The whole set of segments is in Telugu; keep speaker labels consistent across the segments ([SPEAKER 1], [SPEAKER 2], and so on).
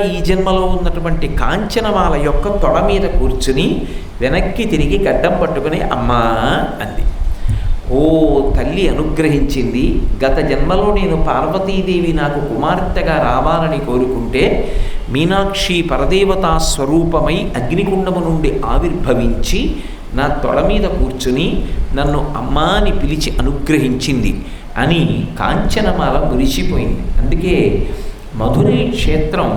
[SPEAKER 1] ఈ జన్మలో ఉన్నటువంటి కాంచనమాల యొక్క తొడ మీద కూర్చుని వెనక్కి తిరిగి గడ్డం పట్టుకుని అమ్మా అంది. ఓ తల్లి అనుగ్రహించింది. గత జన్మలో నేను పార్వతీదేవి నాకు కుమార్తెగా రావాలని కోరుకుంటే మీనాక్షి పరదేవతా స్వరూపమై అగ్నికుండము నుండి ఆవిర్భవించి నా తొడ మీద కూర్చుని నన్ను అమ్మా అని పిలిచి అనుగ్రహించింది అని కాంచనమాల మురిసిపోయింది. అందుకే మధురై క్షేత్రం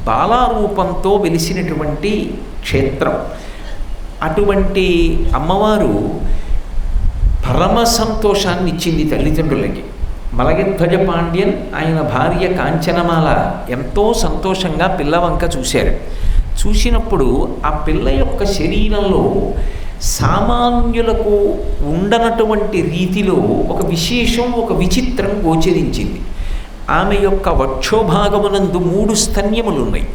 [SPEAKER 1] బాలారూపంతో వెలిసినటువంటి క్షేత్రం. అటువంటి అమ్మవారు పరమ సంతోషాన్ని ఇచ్చింది తల్లిదండ్రులకి. మలయధ్వజ పాండ్యన్ ఆయన భార్య కాంచనమాల ఎంతో సంతోషంగా పిల్లవంక చూశారు. చూసినప్పుడు ఆ పిల్ల యొక్క శరీరంలో సామాన్యులకు ఉండనటువంటి రీతిలో ఒక విశేషం, ఒక విచిత్రం గోచరించింది. ఆమె యొక్క వక్షోభాగమునందు 3 స్తన్యములున్నాయి.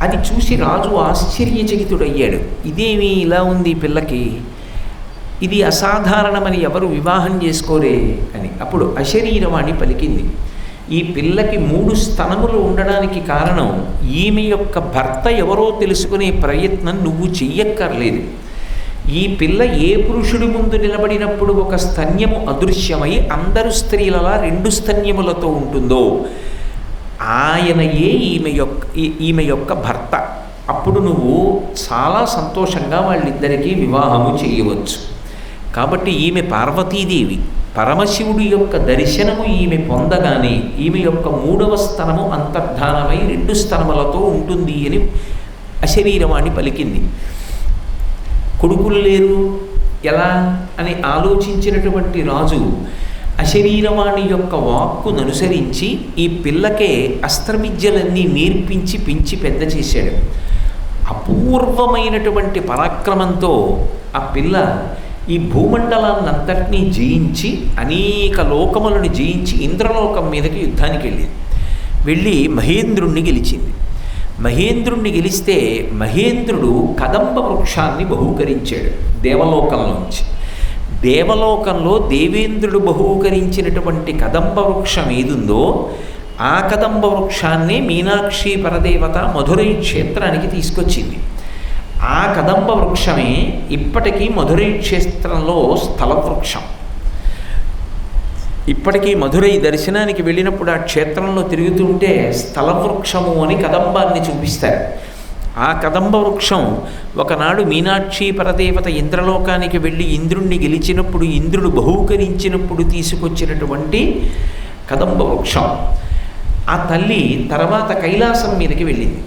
[SPEAKER 1] అది చూసి రాజు ఆశ్చర్యచకితుడయ్యాడు. ఇదేమి ఇలా ఉంది పిల్లకి, ఇది అసాధారణమని ఎవరు వివాహం చేసుకోరే అని. అప్పుడు అశరీరవాణి పలికింది, ఈ పిల్లకి 3 స్తనములు ఉండడానికి కారణం ఈమె యొక్క భర్త ఎవరో తెలుసుకునే ప్రయత్నం నువ్వు చెయ్యక్కర్లేదు. ఈ పిల్ల ఏ పురుషుడి ముందు నిలబడినప్పుడు ఒక స్తన్యము అదృశ్యమై అందరు స్త్రీలలా 2 స్తన్యములతో ఉంటుందో ఆయనయే ఈమె యొక్క భర్త. అప్పుడు నువ్వు చాలా సంతోషంగా వాళ్ళిద్దరికీ వివాహము చేయవచ్చు. కాబట్టి ఈమె పార్వతీదేవి. పరమశివుడి యొక్క దర్శనము ఈమె పొందగానే ఈమె యొక్క 3వ స్తనము అంతర్ధానమై 2 స్తనములతో ఉంటుంది అని అశరీరవాణి పలికింది. కొడుకులు లేరు ఎలా అని ఆలోచించినటువంటి రాజు అశరీరవాణి యొక్క వాక్కును అనుసరించి ఈ పిల్లకే అస్త్రవిద్యలన్నీ నేర్పించి పెంచి పెద్ద చేశాడు. అపూర్వమైనటువంటి పరాక్రమంతో ఆ పిల్ల ఈ భూమండలాన్నంతటినీ జయించి అనేక లోకములను జయించి ఇంద్రలోకం మీదకి యుద్ధానికి వెళ్ళి మహేంద్రుణ్ణి గెలిచింది. మహేంద్రుణ్ణి గెలిస్తే మహేంద్రుడు కదంబ వృక్షాన్ని బహూకరించాడు దేవలోకంలోంచి. దేవలోకంలో దేవేంద్రుడు బహూకరించినటువంటి కదంబ వృక్షం ఏదుందో ఆ కదంబ వృక్షాన్నే మీనాక్షి పరదేవత మధురై క్షేత్రానికి తీసుకొచ్చింది. ఆ కదంబ వృక్షమే ఇప్పటికీ మధురై క్షేత్రంలో స్థల వృక్షం. ఇప్పటికీ మధురై దర్శనానికి వెళ్ళినప్పుడు ఆ క్షేత్రంలో తిరుగుతుంటే స్థల వృక్షము అని కదంబాన్ని చూపిస్తారు. ఆ కదంబ వృక్షం ఒకనాడు మీనాక్షి పరదేవత ఇంద్రలోకానికి వెళ్ళి ఇంద్రుణ్ణి గెలిచినప్పుడు ఇంద్రుడు బహూకరించినప్పుడు తీసుకొచ్చినటువంటి కదంబ వృక్షం. ఆ తల్లి తర్వాత కైలాసం మీదకి వెళ్ళింది.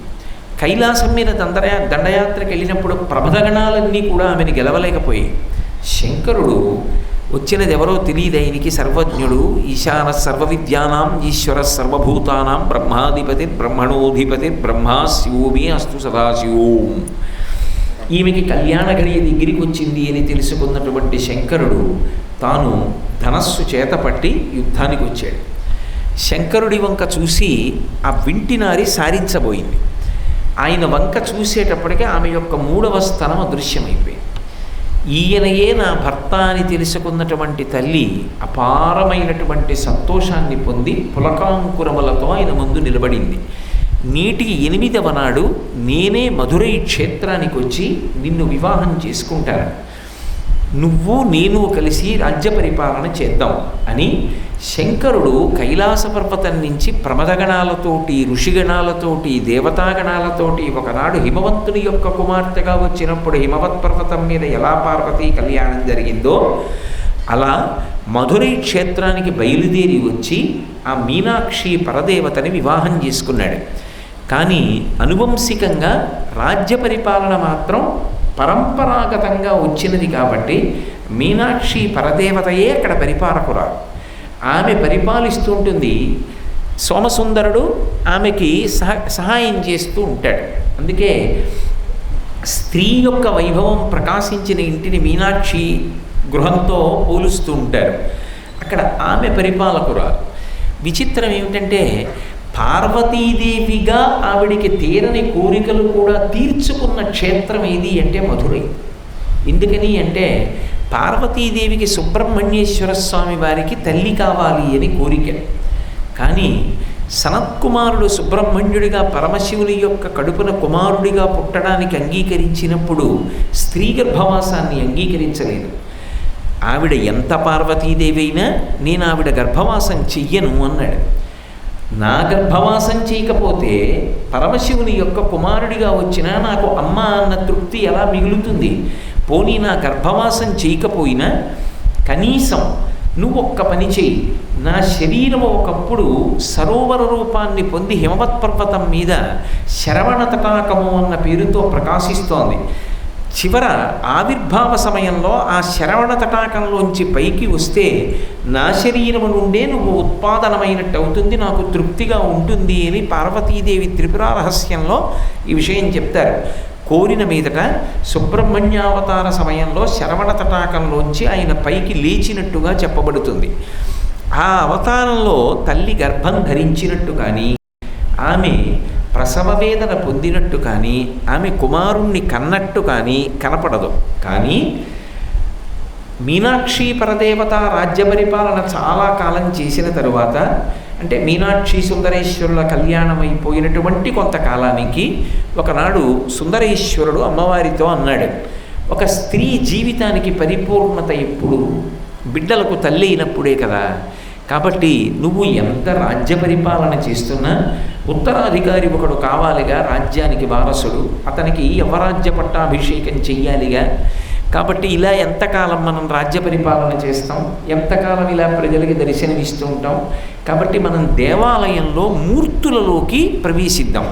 [SPEAKER 1] కైలాసం మీద దండయాత్రకు వెళ్ళినప్పుడు ప్రమదగణాలన్నీ కూడా ఆమెను గెలవలేకపోయాయి. శంకరుడు వచ్చినది ఎవరో తెలియదు ఆయనకి, సర్వజ్ఞుడు, ఈశాన సర్వ విద్యానాం ఈశ్వర సర్వభూతానాం బ్రహ్మాధిపతి బ్రహ్మణోధిపతి బ్రహ్మా శివోమి అస్తు సదాశివోం. ఈమెకి కళ్యాణ గడియ దగ్గరికి వచ్చింది అని తెలుసుకున్నటువంటి శంకరుడు తాను ధనస్సు చేతపట్టి యుద్ధానికి వచ్చాడు. శంకరుడి వంక చూసి ఆ వింటినారి సారించబోయింది. ఆయన వంక చూసేటప్పటికే ఆమె యొక్క 3వ స్థనం అదృశ్యమైపోయింది. ఈయనయే నా భర్త అని తెలుసుకున్నటువంటి తల్లి అపారమైనటువంటి సంతోషాన్ని పొంది పులకాంకురములతో ఆయన ముందు నిలబడింది. నీటికి 8వ నాడు నేనే మధురై క్షేత్రానికి వచ్చి నిన్ను వివాహం చేసుకుంటాను, నువ్వు నేను కలిసి రాజ్య పరిపాలన చేద్దాం అని శంకరుడు కైలాస పర్వతం నుంచి ప్రమదగణాలతోటి ఋషిగణాలతోటి దేవతాగణాలతోటి ఒకనాడు హిమవంతుని యొక్క కుమార్తెగా వచ్చినప్పుడు హిమవత్ పర్వతం మీద ఎలా పార్వతీ కళ్యాణం జరిగిందో అలా మధురై క్షేత్రానికి బయలుదేరి వచ్చి ఆ మీనాక్షి పరదేవతని వివాహం చేసుకున్నాడు. కానీ అనువంశికంగా రాజ్య పరిపాలన మాత్రం పరంపరాగతంగా వచ్చినది కాబట్టి మీనాక్షి పరదేవతయే అక్కడ పరిపాలకురాలు. ఆమె పరిపాలిస్తూ ఉంటుంది. సోమసుందరుడు ఆమెకి సహాయం చేస్తూ ఉంటాడు. అందుకే స్త్రీ యొక్క వైభవం ప్రకాశించిన ఇంటిని మీనాక్షి గృహంతో పోలుస్తూ ఉంటారు. అక్కడ ఆమె పరిపాలకురాలు. విచిత్రం ఏమిటంటే పార్వతీదేవిగా ఆవిడికి తీరని కోరికలు కూడా తీర్చుకున్న క్షేత్రం ఏది అంటే మధురై. ఎందుకని అంటే పార్వతీదేవికి సుబ్రహ్మణ్యేశ్వర స్వామి వారికి తల్లి కావాలి అని కోరిక. కానీ సనత్కుమారుడు సుబ్రహ్మణ్యుడిగా పరమశివుని యొక్క కడుపున కుమారుడిగా పుట్టడానికి అంగీకరించినప్పుడు స్త్రీ గర్భవాసాన్ని అంగీకరించలేదు. ఆవిడ ఎంత పార్వతీదేవి అయినా నేను ఆవిడ గర్భవాసం చెయ్యను అన్నాడు. నా గర్భవాసం చేయకపోతే పరమశివుని యొక్క కుమారుడిగా వచ్చినా నాకు అమ్మ అన్న తృప్తి ఎలా మిగులుతుంది? పోనీ నా గర్భవాసం చేయకపోయినా కనీసం నువ్వు ఒక్క పని చేయి, నా శరీరం ఒకప్పుడు సరోవర రూపాన్ని పొంది హిమవత్ పర్వతం మీద శరవణ తటాకము అన్న పేరుతో ప్రకాశిస్తోంది. చివర ఆవిర్భావ సమయంలో ఆ శరవణ తటాకంలోంచి పైకి వస్తే నా శరీరము నుండే నువ్వు ఉత్పాదనమైనట్టు అవుతుంది, నాకు తృప్తిగా ఉంటుంది అని పార్వతీదేవి త్రిపుర రహస్యంలో ఈ విషయం చెప్తారు. కోరిన మీదట సుబ్రహ్మణ్యావతార సమయంలో శరవణ తటాకంలోంచి ఆయన పైకి లేచినట్టుగా చెప్పబడుతుంది. ఆ అవతారంలో తల్లి గర్భం ధరించినట్టు కానీ, ఆమె ప్రసవ వేదన పొందినట్టు కానీ, ఆమె కుమారుణ్ణి కన్నట్టు కానీ కనపడదు. కానీ మీనాక్షి పరదేవత రాజ్య పరిపాలన చాలా కాలం చేసిన తరువాత, అంటే మీనాక్షి సుందరేశ్వరుల కళ్యాణం అయిపోయినటువంటి కొంతకాలానికి ఒకనాడు సుందరేశ్వరుడు అమ్మవారితో అన్నాడు, ఒక స్త్రీ జీవితానికి పరిపూర్ణత ఎప్పుడు? బిడ్డలకు తల్లి అయినప్పుడే కదా. కాబట్టి నువ్వు ఎంత రాజ్య పరిపాలన చేస్తున్నా ఉత్తరాధికారి ఒకడు కావాలిగా, రాజ్యానికి వారసుడు, అతనికి యవరాజ్య పట్టాభిషేకం చెయ్యాలిగా. కాబట్టి ఇలా ఎంతకాలం మనం రాజ్య పరిపాలన చేస్తాం, ఎంతకాలం ఇలా ప్రజలకి దర్శనమిస్తూ ఉంటాం. కాబట్టి మనం దేవాలయంలో మూర్తులలోకి ప్రవేశిద్దాం.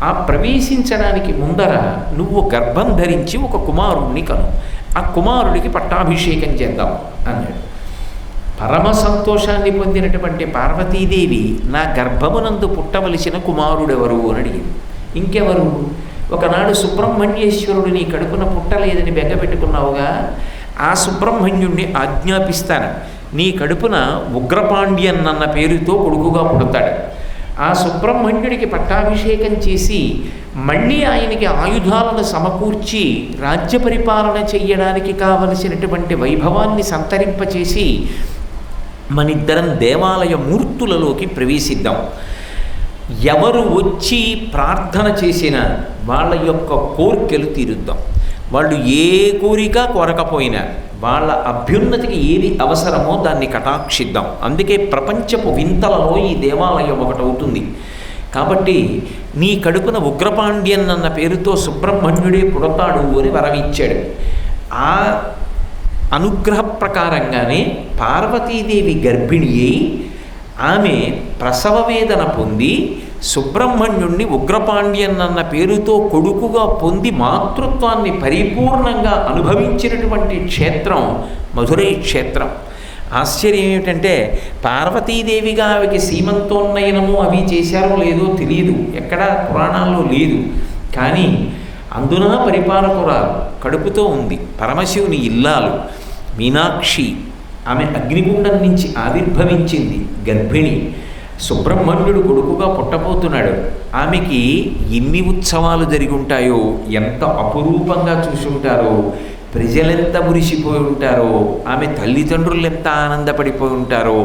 [SPEAKER 1] ఆ ప్రవేశించడానికి ముందర నువ్వు గర్భం ధరించి ఒక కుమారుణ్ణి కను, ఆ కుమారుడికి పట్టాభిషేకం చేద్దాం అన్నాడు. పరమ సంతోషాన్ని పొందినటువంటి పార్వతీదేవి నా గర్భమునందు పుట్టవలసిన కుమారుడెవరు అని అడిగింది. ఇంకెవరు? ఒకనాడు సుబ్రహ్మణ్యేశ్వరుడు నీ కడుపున పుట్టలేదని బెంగపెట్టుకున్నావుగా, ఆ సుబ్రహ్మణ్యుణ్ణి ఆజ్ఞాపిస్తాను, నీ కడుపున ఉగ్రపాండ్యన్ అన్న పేరుతో కొడుకుగా పుడతాడు. ఆ సుబ్రహ్మణ్యుడికి పట్టాభిషేకం చేసి మళ్ళీ ఆయనకి ఆయుధాలను సమకూర్చి రాజ్య పరిపాలన చెయ్యడానికి కావలసినటువంటి వైభవాన్ని సంతరింపచేసి మనిద్దరం దేవాలయ మూర్తులలోకి ప్రవేశిద్దాం. ఎవరు వచ్చి ప్రార్థన చేసినా వాళ్ళ యొక్క కోరికలు తీరుద్దాం. వాళ్ళు ఏ కోరిక కోరకపోయినా వాళ్ళ అభ్యున్నతికి ఏది అవసరమో దాన్ని కటాక్షిద్దాం. అందుకే ప్రపంచపు వింతలలో ఈ దేవాలయం ఒకటవుతుంది. కాబట్టి నీ కడుపున ఉగ్రపాండ్యన్ అన్న పేరుతో సుబ్రహ్మణ్యుడే పుడతాడు అని వరమిచ్చాడు. ఆ అనుగ్రహ ప్రకారంగానే పార్వతీదేవి గర్భిణి అయి ఆమె ప్రసవ వేదన పొంది సుబ్రహ్మణ్యుణ్ణి ఉగ్రపాండ్యన్ అన్న పేరుతో కొడుకుగా పొంది మాతృత్వాన్ని పరిపూర్ణంగా అనుభవించినటువంటి క్షేత్రం మధురై క్షేత్రం. ఆశ్చర్యం ఏమిటంటే పార్వతీదేవిగా ఆమెకి సీమంతోన్నయనము అవి చేశారో లేదో తెలియదు, ఎక్కడా పురాణాల్లో లేదు. కానీ అందున పరిపాలకురాలు, కడుపుతో ఉంది, పరమశివుని ఇల్లాలు మీనాక్షి, ఆమె అగ్నిగుండం నుంచి ఆవిర్భవించింది, గర్భిణి, సుబ్రహ్మణ్యుడు కొడుకుగా పుట్టబోతున్నాడు. ఆమెకి ఎన్ని ఉత్సవాలు జరిగి ఉంటాయో, ఎంత అపురూపంగా చూసి ఉంటారో, ప్రజలెంత మురిసిపోయి ఉంటారో, ఆమె తల్లిదండ్రులు ఎంత ఆనందపడిపోయి ఉంటారో.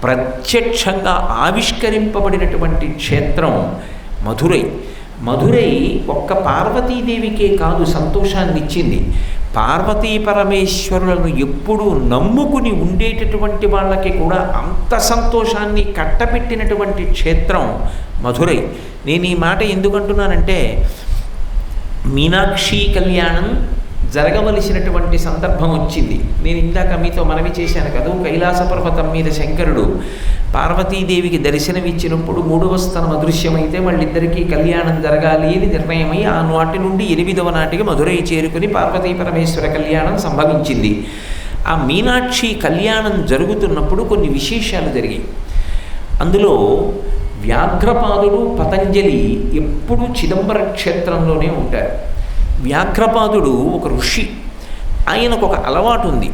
[SPEAKER 1] ప్రత్యక్షంగా ఆవిష్కరింపబడినటువంటి క్షేత్రం మధురై. మధురై ఒక్క పార్వతీదేవికే కాదు సంతోషాన్ని ఇచ్చింది, పార్వతీ పరమేశ్వరులను ఎప్పుడూ నమ్ముకుని ఉండేటటువంటి వాళ్ళకి కూడా అంత సంతోషాన్ని కట్టపెట్టినటువంటి క్షేత్రం మధురై. నేను ఈ మాట ఎందుకంటున్నానంటే, మీనాక్షి కళ్యాణం జరగవలసినటువంటి సందర్భం వచ్చింది. నేను ఇందాక మీతో మనవి చేశాను కదా, కైలాస పర్వతం మీద శంకరుడు పార్వతీదేవికి దర్శనమిచ్చినప్పుడు 3వ స్థలం అదృశ్యమైతే వాళ్ళిద్దరికీ కళ్యాణం జరగాలి అని నిర్ణయమై ఆ నాటి నుండి 8వ నాటికి మధురై చేరుకుని పార్వతీ పరమేశ్వర కళ్యాణం సంభవించింది. ఆ మీనాక్షి కళ్యాణం జరుగుతున్నప్పుడు కొన్ని విశేషాలు జరిగాయి. అందులో వ్యాఘ్రపాదుడు పతంజలి ఎప్పుడూ చిదంబర క్షేత్రంలోనే ఉంటారు. వ్యాఘ్రపాదుడు ఒక ఋషి, ఆయనకు ఒక అలవాటు ఉంది,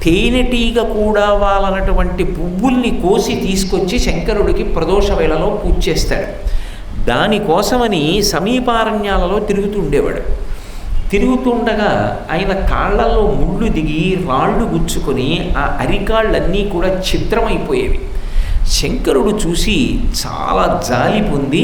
[SPEAKER 1] తేనెటీగ కూడా వాలనటువంటి పువ్వుల్ని కోసి తీసుకొచ్చి శంకరుడికి ప్రదోష వేళలో పూజ చేస్తాడు. దానికోసమని సమీపారణ్యాలలో తిరుగుతుండేవాడు. తిరుగుతుండగా ఆయన కాళ్ళల్లో ముళ్ళు దిగి రాళ్ళు గుచ్చుకొని ఆ అరికాళ్ళన్నీ కూడా ఛిద్రమైపోయేవి. శంకరుడు చూసి చాలా జాలి పొంది,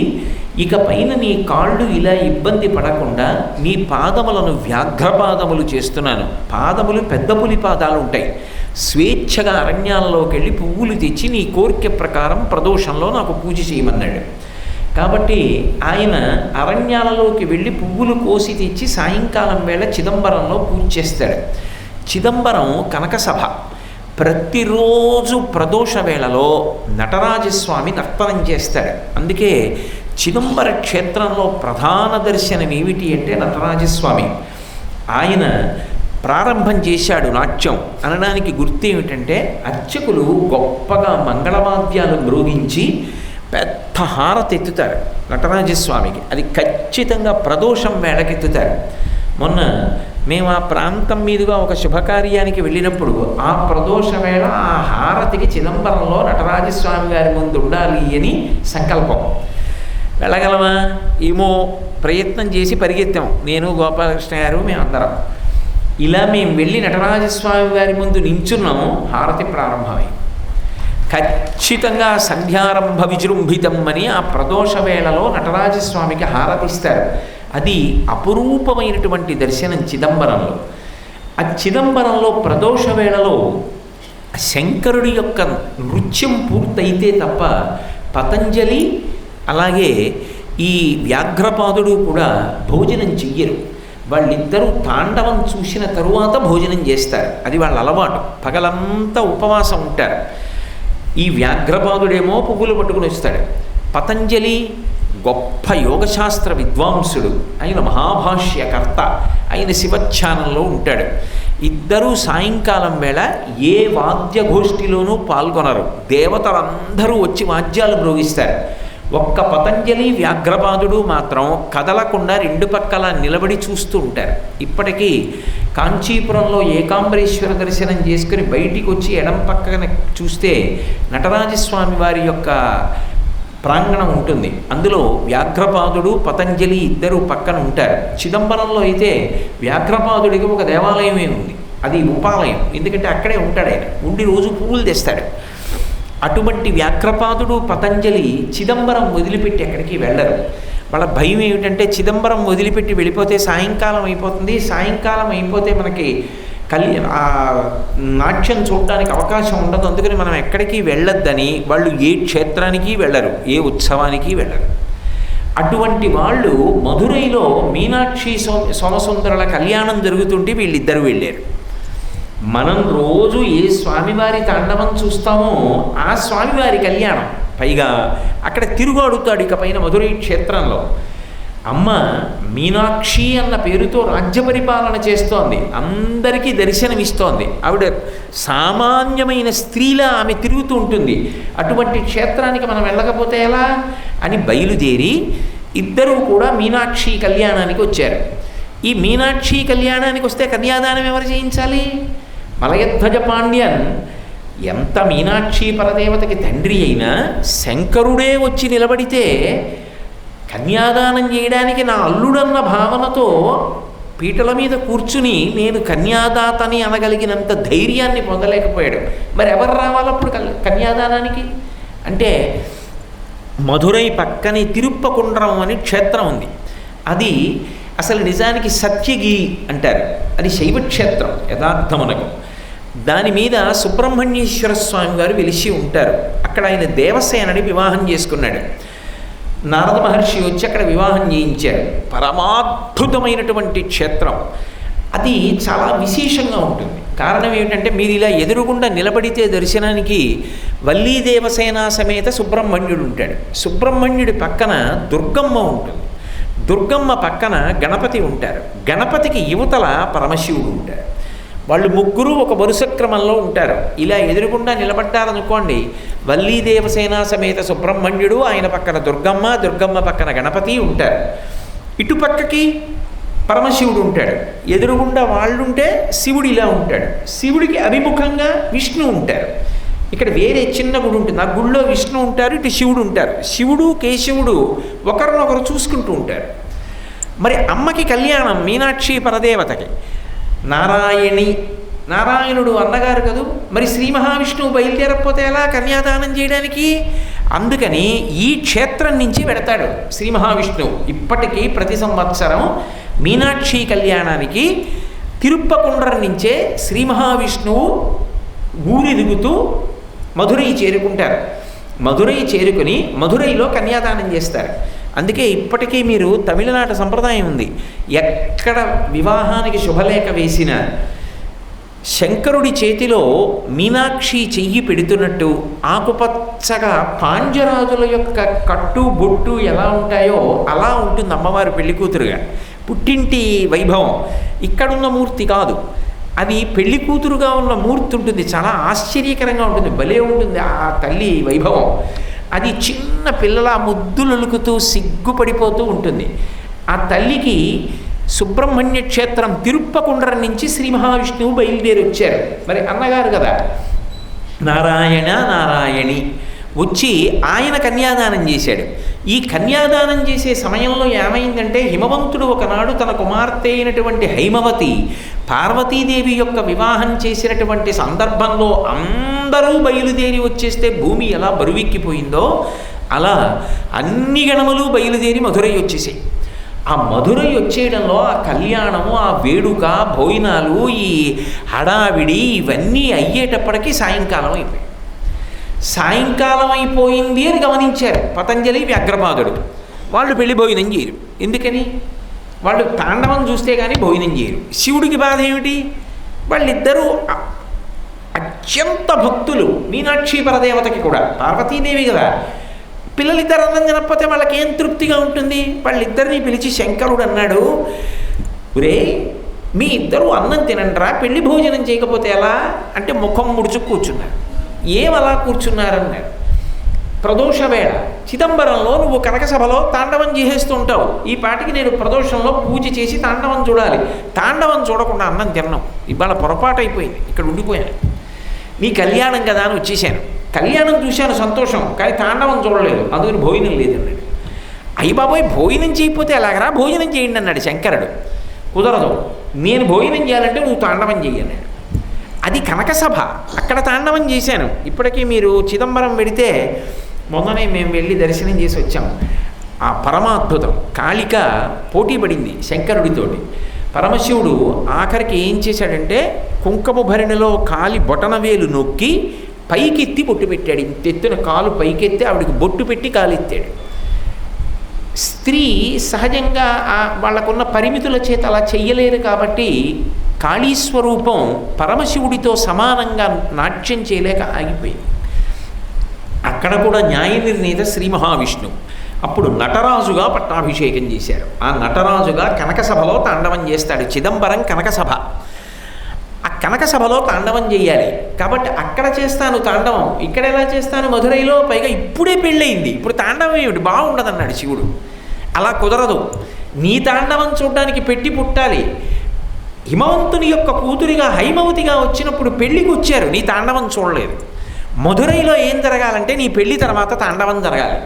[SPEAKER 1] ఇక పైన నీ కాళ్ళు ఇలా ఇబ్బంది పడకుండా నీ పాదములను వ్యాఘ్రపాదములు చేస్తున్నాను. పాదములు పెద్ద పులి పాదాలు ఉంటాయి. స్వేచ్ఛగా అరణ్యాలలోకి వెళ్ళి పువ్వులు తెచ్చి నీ కోరిక ప్రకారం ప్రదోషంలో నాకు పూజ చేయమన్నాడు. కాబట్టి ఆయన అరణ్యాలలోకి వెళ్ళి పువ్వులు కోసి తెచ్చి సాయంకాలం వేళ చిదంబరంలో పూజ చేస్తాడు. చిదంబరం కనకసభ. ప్రతిరోజు ప్రదోష వేళలో నటరాజస్వామి నర్తనం చేస్తాడు. అందుకే చిదంబర క్షేత్రంలో ప్రధాన దర్శనం ఏమిటి అంటే నటరాజస్వామి. ఆయన ప్రారంభం చేశాడు నాట్యం అనడానికి గుర్తు ఏమిటంటే, అర్చకులు గొప్పగా మంగళవాద్యాలు మ్రోగించి పెద్ద హారతి ఎత్తుతారు నటరాజస్వామికి. అది ఖచ్చితంగా ప్రదోషం వేళకెత్తుతారు. మొన్న మేము ఆ ప్రాంతం మీదుగా ఒక శుభకార్యానికి వెళ్ళినప్పుడు ఆ ప్రదోష వేళ ఆ హారతికి చిదంబరంలో నటరాజస్వామి గారి ముందు ఉండాలి అని సంకల్పం. వెళ్ళగలమా ఏమో ప్రయత్నం చేసి పరిగెత్తాం, నేను గోపాలకృష్ణ గారు మేమందరం. ఇలా మేము వెళ్ళి నటరాజస్వామి గారి ముందు నించున్నాము. హారతి ప్రారంభమై ఖచ్చితంగా సంధ్యారంభ విజృంభితం అని ఆ ప్రదోష వేళలో నటరాజస్వామికి హారతిస్తారు. అది అపురూపమైనటువంటి దర్శనం చిదంబరంలో. ఆ చిదంబరంలో ప్రదోష వేళలో శంకరుడి యొక్క నృత్యం పూర్తయితే తప్ప పతంజలి అలాగే ఈ వ్యాఘ్రపాదుడు కూడా భోజనం చెయ్యరు. వాళ్ళిద్దరూ తాండవం చూసిన తరువాత భోజనం చేస్తారు. అది వాళ్ళ అలవాటు. పగలంతా ఉపవాసం ఉంటారు. ఈ వ్యాఘ్రపాదుడేమో పువ్వులు పట్టుకుని వస్తాడు. పతంజలి గొప్ప యోగశాస్త్ర విద్వాంసుడు, ఆయన మహాభాష్యకర్త, ఆయన శివధ్యానంలో ఉంటాడు. ఇద్దరూ సాయంకాలం వేళ ఏ వాద్యగోష్ఠిలోనూ పాల్గొనరు. దేవతలందరూ వచ్చి వాద్యాలు మ్రోగిస్తారు. ఒక్క పతంజలి వ్యాఘ్రపాదుడు మాత్రం కదలకుండా రెండు పక్కల నిలబడి చూస్తూ ఉంటారు. ఇప్పటికీ కాంచీపురంలో ఏకాంబరేశ్వర దర్శనం చేసుకుని బయటికి వచ్చి ఎడం పక్కన చూస్తే నటరాజస్వామి వారి యొక్క ప్రాంగణం ఉంటుంది. అందులో వ్యాఘ్రపాదుడు పతంజలి ఇద్దరు పక్కన ఉంటారు. చిదంబరంలో అయితే వ్యాఘ్రపాదుడికి ఒక దేవాలయమే ఉంది. అది ఉపాలయం. ఎందుకంటే అక్కడే ఉంటాడు ఆయన. ఉండి రోజు పువ్వులు తెస్తాడు. అటువంటి వ్యాఘ్రపాదుడు పతంజలి చిదంబరం వదిలిపెట్టి ఎక్కడికి వెళ్ళరు. వాళ్ళ భయం ఏమిటంటే చిదంబరం వదిలిపెట్టి వెళ్ళిపోతే సాయంకాలం అయిపోతుంది, సాయంకాలం అయిపోతే మనకి నాట్యం చూడడానికి అవకాశం ఉండదు, అందుకని మనం ఎక్కడికి వెళ్ళొద్దని వాళ్ళు ఏ క్షేత్రానికి వెళ్ళరు, ఏ ఉత్సవానికి వెళ్ళరు. అటువంటి వాళ్ళు మధురైలో మీనాక్షి సోమసుందరుల కళ్యాణం జరుగుతుంటే వీళ్ళిద్దరూ వెళ్ళారు. మనం రోజు ఏ స్వామివారి తాండవం చూస్తామో ఆ స్వామివారి కళ్యాణం. పైగా అక్కడ తిరుగాడుతాడు. ఇక పైన మధురై క్షేత్రంలో అమ్మ మీనాక్షి అన్న పేరుతో రాజ్య పరిపాలన చేస్తోంది, అందరికీ దర్శనమిస్తోంది. ఆవిడ సామాన్యమైన స్త్రీలా ఆమె తిరుగుతూ ఉంటుంది. అటువంటి క్షేత్రానికి మనం వెళ్ళకపోతే ఎలా అని బయలుదేరి ఇద్దరూ కూడా మీనాక్షి కళ్యాణానికి వచ్చారు. ఈ మీనాక్షి కళ్యాణానికి వస్తే కన్యాదానం ఎవరు చేయించాలి? మలయధ్వజ పాండ్యన్ ఎంత మీనాక్షి పరదేవతకి తండ్రి అయినా శంకరుడే వచ్చి నిలబడితే కన్యాదానం చేయడానికి నా అల్లుడన్న భావనతో పీటల మీద కూర్చుని నేను కన్యాదాతని అనగలిగినంత ధైర్యాన్ని పొందలేకపోయాడు. మరి ఎవరు రావాలప్పుడు కన్యాదానానికి అంటే మధురై పక్కనే తిరుప్పకుండ్రం అని క్షేత్రం ఉంది. అది అసలు నిజానికి సత్యగిరి అంటారు. అది శైవక్షేత్రం యథార్థమునకు. దాని మీద సుబ్రహ్మణ్యేశ్వర స్వామి వారు వెలిసి ఉంటారు. అక్కడ ఆయన దేవసేనని వివాహం చేసుకున్నాడు. నారద మహర్షి వచ్చి అక్కడ వివాహం చేయించారు. పరమాద్భుతమైనటువంటి క్షేత్రం. అది చాలా విశేషంగా ఉంటుంది. కారణం ఏమిటంటే మీరు ఇలా ఎదురుగుండా నిలబడితే దర్శనానికి వల్లీ దేవసేన సమేత సుబ్రహ్మణ్యుడు ఉంటాడు. సుబ్రహ్మణ్యుడి పక్కన దుర్గమ్మ ఉంటుంది. దుర్గమ్మ పక్కన గణపతి ఉంటారు. గణపతికి యువతల పరమశివుడు ఉంటారు. వాళ్ళు ముగ్గురు ఒక వరుస క్రమంలో ఉంటారు. ఇలా ఎదురుగుండా నిలబడ్డారనుకోండి, వల్లీ దేవసేన సమేత సుబ్రహ్మణ్యుడు, ఆయన పక్కన దుర్గమ్మ, దుర్గమ్మ పక్కన గణపతి ఉంటారు. ఇటుపక్కకి పరమశివుడు ఉంటాడు. ఎదురుగుండా వాళ్ళుంటే శివుడు ఇలా ఉంటాడు. శివుడికి అభిముఖంగా విష్ణు ఉంటారు. ఇక్కడ వేరే చిన్న గుడి ఉంటుంది. ఆ గుడిలో విష్ణు ఉంటారు, ఇటు శివుడు ఉంటారు. శివుడు కేశవుడు ఒకరినొకరు చూసుకుంటూ ఉంటారు. మరి అమ్మకి కళ్యాణం మీనాక్షి పరదేవతకి. నారాయణి నారాయణుడు అన్నగారు కదూ, మరి శ్రీ మహావిష్ణువు బయలుదేరకపోతే ఎలా కన్యాదానం చేయడానికి? అందుకని ఈ క్షేత్రం నుంచి వెడతాడు శ్రీ మహావిష్ణువు. ఇప్పటికీ ప్రతి సంవత్సరం మీనాక్షి కళ్యాణానికి తిరుప్పకుండ్రం నుంచే శ్రీ మహావిష్ణువు ఊరిరుగుతూ మధురై చేరుకుంటారు. మధురై చేరుకుని మధురైలో కన్యాదానం చేస్తారు. అందుకే ఇప్పటికీ మీరు తమిళనాడు సంప్రదాయం ఉంది, ఎక్కడ వివాహానికి శుభలేఖ వేసినా శంకరుడి చేతిలో మీనాక్షి చెయ్యి పెడుతున్నట్టు ఆకుపచ్చగా పాండ్యరాజుల యొక్క కట్టు బొట్టు ఎలా ఉంటాయో అలా ఉంటుంది అమ్మవారు పెళ్లి కూతురుగా. పుట్టింటి వైభవం ఇక్కడున్న మూర్తి కాదు, అది పెళ్లి కూతురుగా ఉన్న మూర్తి ఉంటుంది. చాలా ఆశ్చర్యకరంగా ఉంటుంది, భలే ఉంటుంది ఆ తల్లి వైభవం. అది చిన్న పిల్లల ముద్దులొలుకుతూ సిగ్గుపడిపోతూ ఉంటుంది. ఆ తల్లికి సుబ్రహ్మణ్య క్షేత్రం తిరుప్పకుండ్రం నుంచి శ్రీ మహావిష్ణువు బయలుదేరి వచ్చారు. మరి అన్నగారు కదా నారాయణ నారాయణి వచ్చి ఆయన కన్యాదానం చేశాడు. ఈ కన్యాదానం చేసే సమయంలో ఏమైందంటే, హిమవంతుడు ఒకనాడు తన కుమార్తె అయినటువంటి హైమవతి పార్వతీదేవి యొక్క వివాహం చేసినటువంటి సందర్భంలో అందరూ బయలుదేరి వచ్చేస్తే భూమి ఎలా బరువెక్కిపోయిందో అలా అన్ని గణములు బయలుదేరి మధురై వచ్చేసాయి. ఆ మధురై వచ్చేయడంలో ఆ కళ్యాణము, ఆ వేడుక, భోజనాలు, ఈ హడావిడి ఇవన్నీ అయ్యేటప్పటికీ సాయంకాలం అయిపోయింది. సాయంకాలం అయిపోయింది అని గమనించారు పతంజలి, వ్యాఘ్రపాదుడు. వాళ్ళు పెళ్లి భోజనం చేయరు. ఎందుకని? వాళ్ళు తాండవం చూస్తే కానీ భోజనం చేయరు. శివుడికి బాధ ఏమిటి? వాళ్ళిద్దరూ అత్యంత భక్తులు మీనాక్షి పరదేవతకి కూడా. పార్వతీదేవి కదా, పిల్లలిద్దరు అన్నం తినకపోతే వాళ్ళకి ఏం తృప్తిగా ఉంటుంది? వాళ్ళిద్దరిని పిలిచి శంకరుడు అన్నాడు, ఒరే మీ ఇద్దరు అన్నం తినండిరా, పెళ్లి భోజనం చేయకపోతే ఎలా అంటే ముఖం ముడుచు కూర్చున్నారు. ఏం అలా కూర్చున్నారన్నాడు. ప్రదోష వేళ చిదంబరంలో నువ్వు కనకసభలో తాండవం చేసేస్తుంటావు, ఈ పాటికి నేను ప్రదోషంలో పూజ చేసి తాండవం చూడాలి. తాండవం చూడకుండా అన్నం తిన్నాం, ఇవాళ పొరపాటు అయిపోయింది, ఇక్కడ ఉండిపోయాను. నీ కళ్యాణం కదా అని వచ్చేసాను. కళ్యాణం చూశాను సంతోషం, కానీ తాండవం చూడలేదు, అందుకని భోజనం లేదన్నాడు. అయ్యి బాబోయ్ భోజనం చేయకపోతే ఎలాగరా, భోజనం చేయండి అన్నాడు శంకరుడు. కుదరదు, నేను భోజనం చేయాలంటే నువ్వు తాండవం చెయ్యన్నాడు. అది కనకసభ, అక్కడ తాండవం చేశాను. ఇప్పటికీ మీరు చిదంబరం వెడితే, మొన్ననే మేము వెళ్ళి దర్శనం చేసి వచ్చాం. ఆ పరమాద్భుతం. కాళిక పోటీ పడింది శంకరుడితోటి. పరమశివుడు ఆఖరికి ఏం చేశాడంటే, కుంకుమ భరిణిలో కాలి బొటనవేలు నొక్కి పైకెత్తి బొట్టు పెట్టాడు. ఇంతెత్తున కాలు పైకెత్తి ఆవిడికి బొట్టు పెట్టి కాలెత్తాడు. స్త్రీ సహజంగా వాళ్ళకున్న పరిమితుల చేత అలా చెయ్యలేరు కాబట్టి కాళీస్వరూపం పరమశివుడితో సమానంగా నాట్యం చేయలేక ఆగిపోయింది. అక్కడ కూడా న్యాయ నిర్ణీత శ్రీ మహావిష్ణువు. అప్పుడు నటరాజుగా పట్టాభిషేకం చేశారు. ఆ నటరాజుగా కనకసభలో తాండవం చేస్తాడు. చిదంబరం కనకసభ. ఆ కనకసభలో తాండవం చేయాలి కాబట్టి అక్కడ చేస్తాను తాండవం, ఇక్కడ ఎలా చేస్తాను మధురైలో, పైగా ఇప్పుడే పెళ్ళయింది, ఇప్పుడు తాండవం ఏమిటి, బాగుండదన్నాడు శివుడు. అలా కుదరదు, నీ తాండవం చూడడానికి పెట్టి పుట్టాలి. హిమవంతుని యొక్క కూతురిగా హైమవతిగా వచ్చినప్పుడు పెళ్ళికి వచ్చారు, నీ తాండవం చూడలేదు. మధురైలో ఏం జరగాలంటే నీ పెళ్లి తర్వాత తాండవం జరగాలి.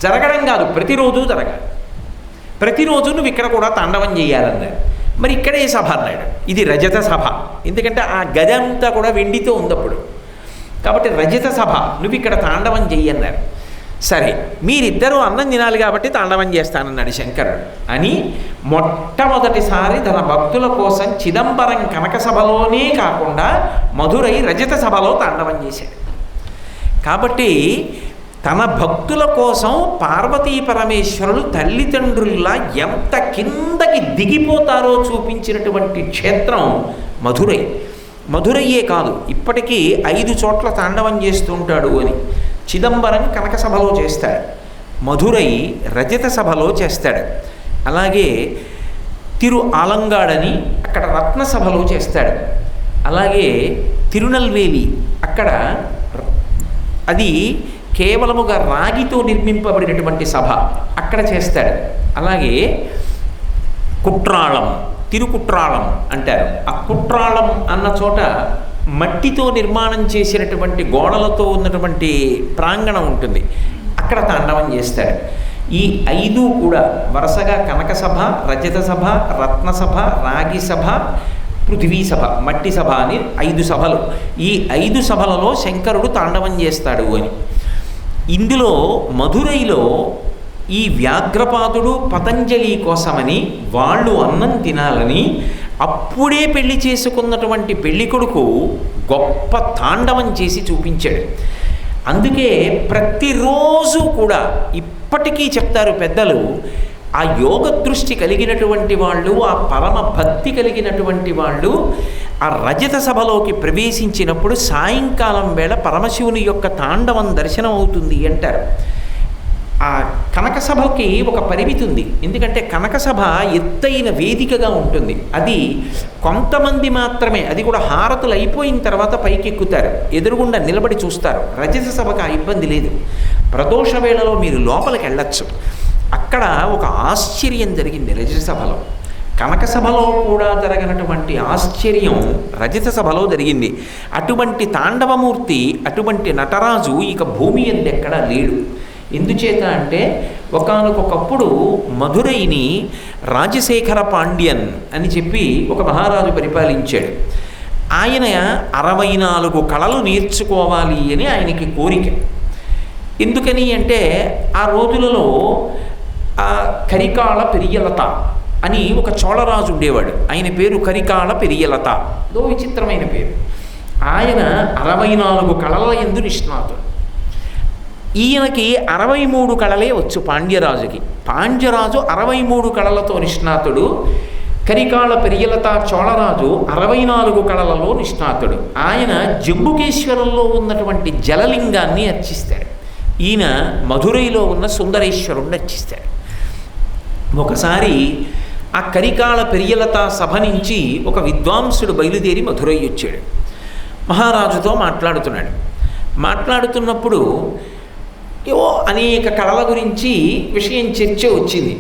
[SPEAKER 1] జరగడం కాదు, ప్రతిరోజు జరగాలి. ప్రతిరోజు నువ్వు ఇక్కడ కూడా తాండవం చేయాలన్నారు. మరి ఇక్కడే సభ అన్నాడు. ఇది రజత సభ, ఎందుకంటే ఆ గది అంతా కూడా వెండితో ఉందప్పుడు, కాబట్టి రజత సభ, నువ్వు ఇక్కడ తాండవం చెయ్యన్నారు. సరే మీరిద్దరూ అన్నం తినాలి కాబట్టి తాండవం చేస్తానన్నాడు శంకరుడు అని మొట్టమొదటిసారి తన భక్తుల కోసం చిదంబరం కనక సభలోనే కాకుండా మధురై రజత సభలో తాండవం చేశాడు. కాబట్టి తన భక్తుల కోసం పార్వతీ పరమేశ్వరులు తల్లిదండ్రుల్లా ఎంత కిందకి దిగిపోతారో చూపించినటువంటి క్షేత్రం మధురై. మధురైయే కాదు, ఇప్పటికీ 5 చోట్ల తాండవం చేస్తుంటాడు అని. చిదంబరం కనక సభలో చేస్తాడు, మధురై రజత సభలో చేస్తాడు, అలాగే తిరు ఆలంగాడని అక్కడ రత్న సభలో చేస్తాడు, అలాగే తిరునల్వేలి అక్కడ అది కేవలముగా రాగితో నిర్మింపబడినటువంటి సభ, అక్కడ చేస్తాడు. అలాగే కుట్రాళం, తిరుకుట్రాళం అంటారు. ఆ కుట్రాళం అన్న చోట మట్టితో నిర్మాణం చేసినటువంటి గోడలతో ఉన్నటువంటి ప్రాంగణం ఉంటుంది, అక్కడ తాండవం చేస్తాడు. ఈ 5 కూడా వరుసగా కనక సభ, రజత సభ, రత్న సభ, రాగి సభ, పృథివీ సభ, మట్టి సభ అని 5 సభలు. ఈ 5 సభలలో శంకరుడు తాండవం చేస్తాడు అని. ఇందులో మధురైలో ఈ వ్యాఘ్రపాదుడు పతంజలి కోసమని వాళ్ళు అన్నం తినాలని అప్పుడే పెళ్లి చేసుకున్నటువంటి పెళ్లి కొడుకు గొప్ప తాండవం చేసి చూపించాడు. అందుకే ప్రతిరోజు కూడా ఇప్పటికీ చెప్తారు పెద్దలు, ఆ యోగ దృష్టి కలిగినటువంటి వాళ్ళు, ఆ పరమ భక్తి కలిగినటువంటి వాళ్ళు ఆ రజత సభలోకి ప్రవేశించినప్పుడు సాయంకాలం వేళ పరమశివుని యొక్క తాండవం దర్శనం అవుతుంది అంటారు. ఆ కనక సభకి ఒక పరిమితి ఉంది. ఎందుకంటే కనక సభ ఎత్తైన వేదికగా ఉంటుంది. అది కొంతమంది మాత్రమే, అది కూడా హారతులు అయిపోయిన తర్వాత పైకెక్కుతారు, ఎదురుగుండా నిలబడి చూస్తారు. రజత సభకు ఆ ఇబ్బంది లేదు. ప్రదోష వేళలో మీరు లోపలికి వెళ్ళచ్చు. అక్కడ ఒక ఆశ్చర్యం జరిగింది రజత సభలో. కనక సభలో కూడా జరగనటువంటి ఆశ్చర్యం రజత సభలో జరిగింది. అటువంటి తాండవమూర్తి, అటువంటి నటరాజు ఇక భూమి యందు ఎక్కడా లేడు. ఎందుచేత అంటే ఒకానొకప్పుడు మధురైని రాజశేఖర పాండ్యన్ అని చెప్పి ఒక మహారాజు పరిపాలించాడు. ఆయన 64 కళలు నేర్చుకోవాలి అని ఆయనకి కోరిక. ఎందుకని అంటే ఆ రోజులలో కరికాల పెరియలత అని ఒక చోళరాజు ఉండేవాడు. ఆయన పేరు కరికాల పెరియలత, దో విచిత్రమైన పేరు. ఆయన 64 కళల యందు నిష్ణాతుడు. ఈయనకి 63 కళలే వచ్చు పాండ్యరాజుకి. పాండ్యరాజు 63 కళలతో నిష్ణాతుడు. కరికాల పెరియలత చోళరాజు 64 కళలలో నిష్ణాతుడు. ఆయన జంబుకేశ్వరంలో ఉన్నటువంటి జలలింగాన్ని అర్చిస్తాడు. ఈయన మధురైలో ఉన్న సుందరేశ్వరుణ్ణి అర్చిస్తాడు. ఒకసారి ఆ కరికాల పెరియలత సభ నుంచి ఒక విద్వాంసుడు బయలుదేరి మధురై వచ్చాడు. మహారాజుతో మాట్లాడుతున్నాడు. మాట్లాడుతున్నప్పుడు ఏవో అనేక కళల గురించి విషయం చర్చ వచ్చింది.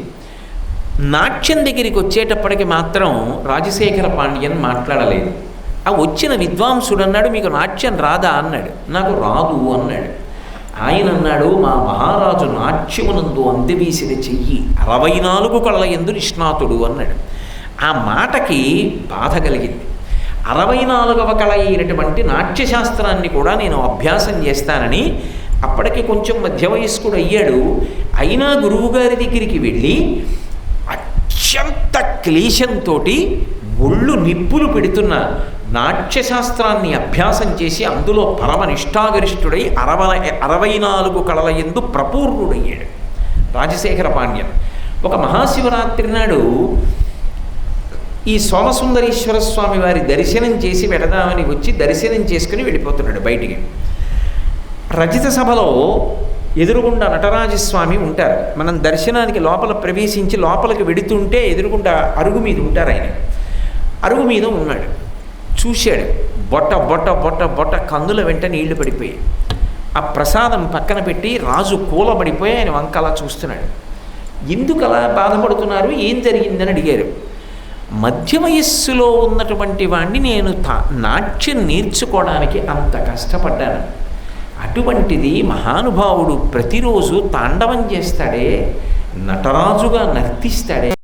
[SPEAKER 1] నాట్యం దగ్గరికి వచ్చేటప్పటికి మాత్రం రాజశేఖర పాండ్యన్ మాట్లాడలేదు. ఆ వచ్చిన విద్వాంసుడు అన్నాడు, మీకు నాట్యం రాదా అన్నాడు. నాకు రాదు అన్నాడు. ఆయన అన్నాడు, మా మహారాజు నాట్యమునందు అందవీసిన చెయ్యి 64 కళల యందు నిష్ణాతుడు అన్నాడు. ఆ మాటకి బాధ కలిగింది. 64వ కళ అయినటువంటి నాట్యశాస్త్రాన్ని కూడా నేను అభ్యాసం చేస్తానని అప్పటికి కొంచెం మధ్య వయస్కుడు అయ్యాడు. అయినా గురువుగారి దగ్గరికి వెళ్ళి అత్యంత క్లేశంతో ఒళ్ళు నిప్పులు పెడుతున్న నాట్యశాస్త్రాన్ని అభ్యాసం చేసి అందులో పరమ నిష్ఠాగరిష్ఠుడై 64 కళల యందు ప్రపూర్ణుడయ్యాడు రాజశేఖర పాండ్యన్. ఒక మహాశివరాత్రి నాడు ఈ సోమసుందరీశ్వర స్వామి వారి దర్శనం చేసి వెడదామని వచ్చి దర్శనం చేసుకుని వెళ్ళిపోతున్నాడు బయటికి. రజత సభలో ఎదురుగుండా నటరాజస్వామి ఉంటారు. మనం దర్శనానికి లోపల ప్రవేశించి లోపలికి వెడుతుంటే ఎదురుగుండా అరుగు మీద ఉంటారు. ఆయన అరుగు మీద ఉన్నాడు. చూశాడు. బొట్ట బొట్ట బొట్ట బొట్ట కందుల వెంట నీళ్లు పడిపోయాయి. ఆ ప్రసాదం పక్కన పెట్టి రాజు కూలబడిపోయి ఆయన వంకలా చూస్తున్నాడు. ఎందుకు అలా బాధపడుతున్నారు, ఏం జరిగిందని అడిగారు. మధ్య వయస్సులో ఉన్నటువంటి వాడిని నేను నాట్యం నేర్చుకోవడానికి అంత కష్టపడ్డాను. అటువంటిది మహానుభావుడు ప్రతిరోజు తాండవం చేస్తాడే, నటరాజుగా నర్తిస్తాడే.